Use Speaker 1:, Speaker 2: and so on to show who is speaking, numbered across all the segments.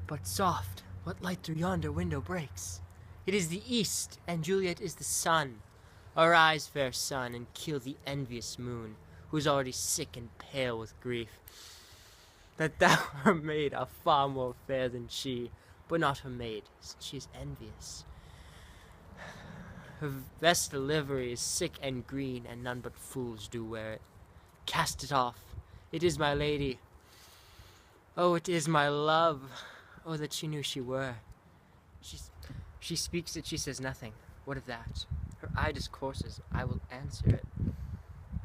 Speaker 1: But soft, what light through yonder window breaks? It is the east, and Juliet is the sun. Arise, fair sun, and kill the envious moon, who is already sick and pale with grief. That thou her maid are far more fair than she, but not her maid, since she is envious. Her vestal livery is sick and green, and none but fools do wear it. Cast it off. It is my lady. Oh, it is my love. Oh, that she knew she were. She speaks it, she says nothing. What of that? Her eye discourses, I will answer it.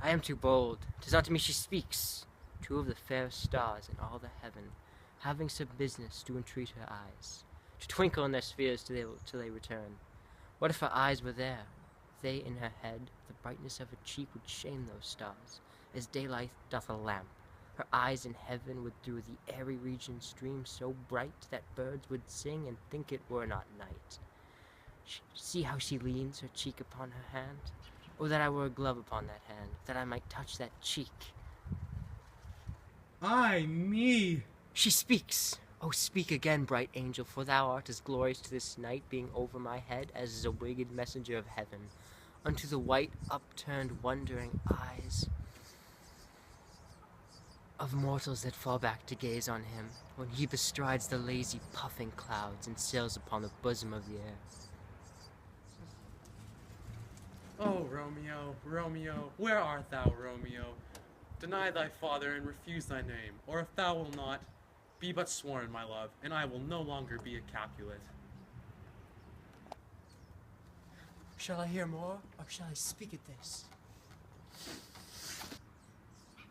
Speaker 1: I am too bold. 'Tis not to me she speaks. Two of the fairest stars in all the heaven, having some business, do entreat her eyes, to twinkle in their spheres till they return. What if her eyes were there? They in her head, the brightness of her cheek would shame those stars, as daylight doth a lamp. Her eyes in heaven would through the airy region stream so bright that birds would sing and think it were not night. See how she leans her cheek upon her hand? Oh, that I were a glove upon that hand, that I might touch that cheek.
Speaker 2: Ay me!
Speaker 1: She speaks! Oh, speak again, bright angel, for thou art as glorious to this night being over my head as is a winged messenger of heaven, unto the white upturned wondering eyes of mortals that fall back to gaze on him, when he bestrides the lazy puffing clouds and sails upon the bosom of the air.
Speaker 2: Oh, Romeo, Romeo, where art thou, Romeo? Deny thy father and refuse thy name, or if thou wilt not, be but sworn, my love, and I will no longer be a Capulet.
Speaker 1: Shall I hear more, or shall I speak at this?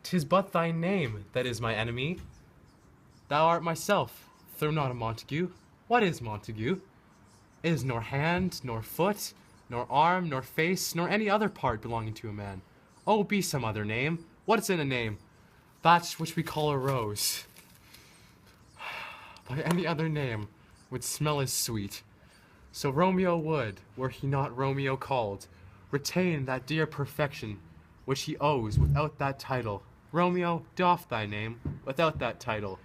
Speaker 3: 'Tis but thy name that is my enemy. Thou art myself, though not a Montague. What is Montague? It is nor hand, nor foot, nor arm, nor face, nor any other part belonging to a man. Oh, be some other name. What is in a name? That which we call a rose. By any other name would smell as sweet. So Romeo would, were he not Romeo called, retain that dear perfection which he owes without that title. Romeo, doff thy name without that title.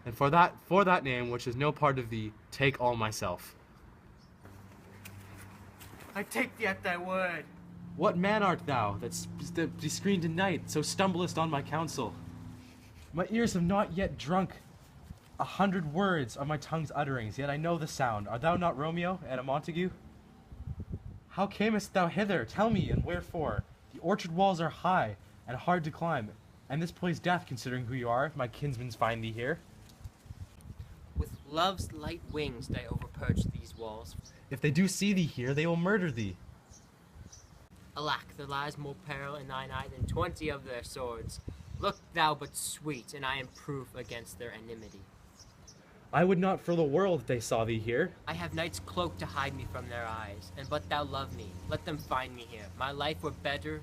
Speaker 3: And for that name which is no part of thee, take all myself.
Speaker 1: I take thee at thy word.
Speaker 3: What man art thou that screened in night, so stumblest on my counsel? My ears have not yet drunk 100 words of my tongue's utterings, yet I know the sound. Art thou not Romeo and a Montague? How camest thou hither? Tell me, and wherefore? The orchard walls are high and hard to climb, and this plays death, considering who you are, if my kinsmen find thee here.
Speaker 1: With love's light wings did I overperch these walls.
Speaker 3: If they do see thee here, they will murder thee.
Speaker 1: Alack, there lies more peril in thine eye than 20 of their swords. Look thou but sweet, and I am proof against their enmity.
Speaker 3: I would not for the world if they saw thee here.
Speaker 1: I have night's cloak to hide me from their eyes, and but thou love me, let them find me here. My life were better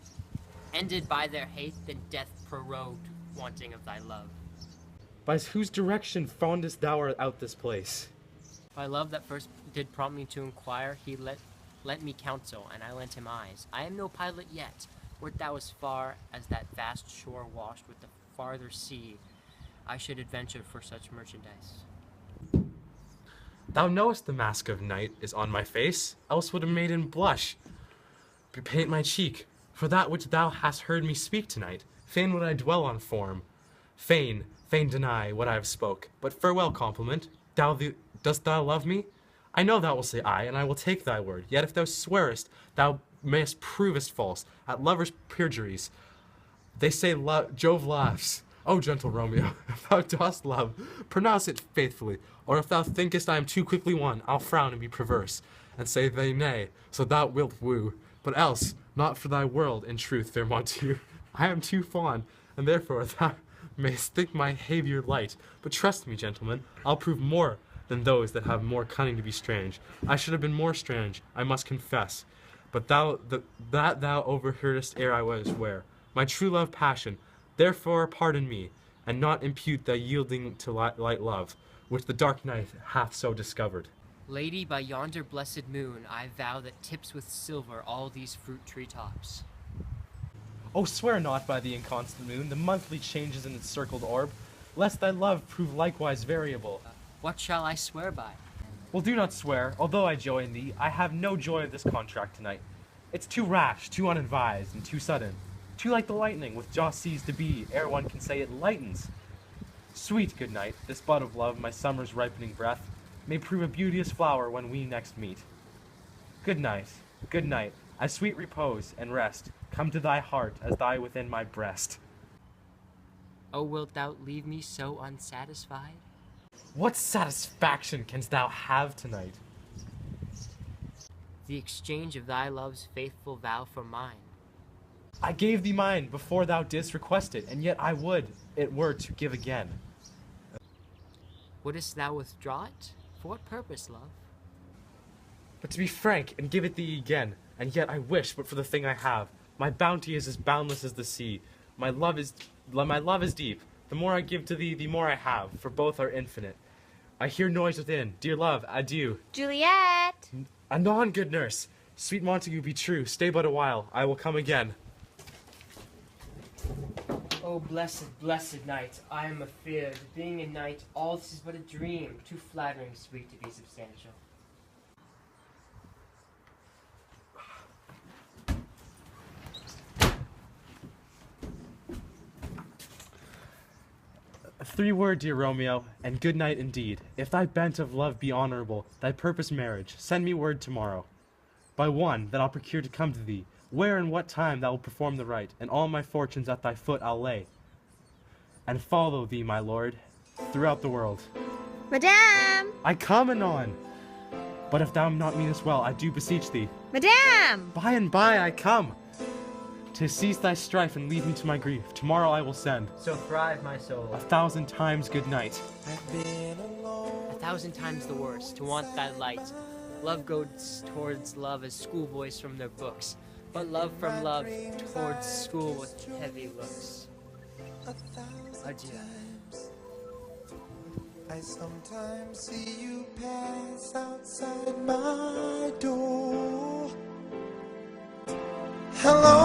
Speaker 1: ended by their hate than death prorogued, wanting of thy love.
Speaker 3: By whose direction foundest thou out this place?
Speaker 1: By love that first did prompt me to inquire, he lent me counsel, and I lent him eyes. I am no pilot yet. Wert thou as far as that vast shore washed with the farther sea, I should adventure for such merchandise.
Speaker 3: Thou knowest the mask of night is on my face, else would a maiden blush, bepaint my cheek, for that which thou hast heard me speak tonight. Fain would I dwell on form, fain deny what I have spoke. But farewell, compliment. Dost thou love me? I know thou wilt say aye, and I will take thy word. Yet if thou swearest, thou mayest provest false at lovers' perjuries. They say Jove laughs. O gentle Romeo, if thou dost love, pronounce it faithfully. Or if thou thinkest I am too quickly won, I'll frown and be perverse, and say they nay, so thou wilt woo. But else, not for thy world, in truth, fair Montague, I am too fond, and therefore thou mayst think my behaviour light. But trust me, gentlemen, I'll prove more than those that have more cunning to be strange. I should have been more strange, I must confess. But that thou overheardest ere I was where. My true love passion, therefore pardon me, and not impute thy yielding to light love, which the dark night hath so discovered.
Speaker 1: Lady, by yonder blessed moon, I vow that tips with silver all these fruit tree tops.
Speaker 3: Oh, swear not by the inconstant moon, the monthly changes in its circled orb, lest thy love prove likewise variable.
Speaker 1: What shall I swear by?
Speaker 3: Well, do not swear. Although I join thee, I have no joy of this contract tonight. It's too rash, too unadvised, and too sudden. Too like the lightning, with jaw seized to be, ere one can say it lightens. Sweet good night, this bud of love, my summer's ripening breath, may prove a beauteous flower when we next meet. Good night, as sweet repose and rest come to thy heart as thy within my breast.
Speaker 1: Oh, wilt thou leave me so unsatisfied?
Speaker 3: What satisfaction canst thou have tonight?
Speaker 1: The exchange of thy love's faithful vow for mine.
Speaker 3: I gave thee mine before thou didst request it, and yet I would it were to give again.
Speaker 1: Wouldst thou withdraw it? For what purpose, love?
Speaker 3: But to be frank and give it thee again, and yet I wish but for the thing I have. My bounty is as boundless as the sea. My love is deep. The more I give to thee, the more I have, for both are infinite. I hear noise within. Dear love, adieu.
Speaker 4: Juliet!
Speaker 3: Anon, good nurse. Sweet Montague, be true. Stay but a while. I will come again.
Speaker 1: Oh, blessed, blessed night, I am afeard. Being a knight, all this is but a dream, too flattering sweet to be substantial.
Speaker 3: A 3 word, dear Romeo, and good night indeed. If thy bent of love be honorable, thy purpose marriage, send me word tomorrow. By one that I'll procure to come to thee, where and what time thou wilt perform the rite, and all my fortunes at thy foot I'll lay, and follow thee, my lord, throughout the world.
Speaker 4: Madame!
Speaker 3: I come anon. But if thou not meanest well, I do beseech thee.
Speaker 4: Madame!
Speaker 3: By and by I come, to cease thy strife and leave me to my grief. Tomorrow I will send.
Speaker 1: So thrive, my soul.
Speaker 3: 1,000 times good night.
Speaker 1: 1,000 times the worse, to want thy light. Love goes towards love as schoolboys from their books, but love from love towards school with heavy looks. Adieu.
Speaker 5: I sometimes see you pass outside my door. Hello.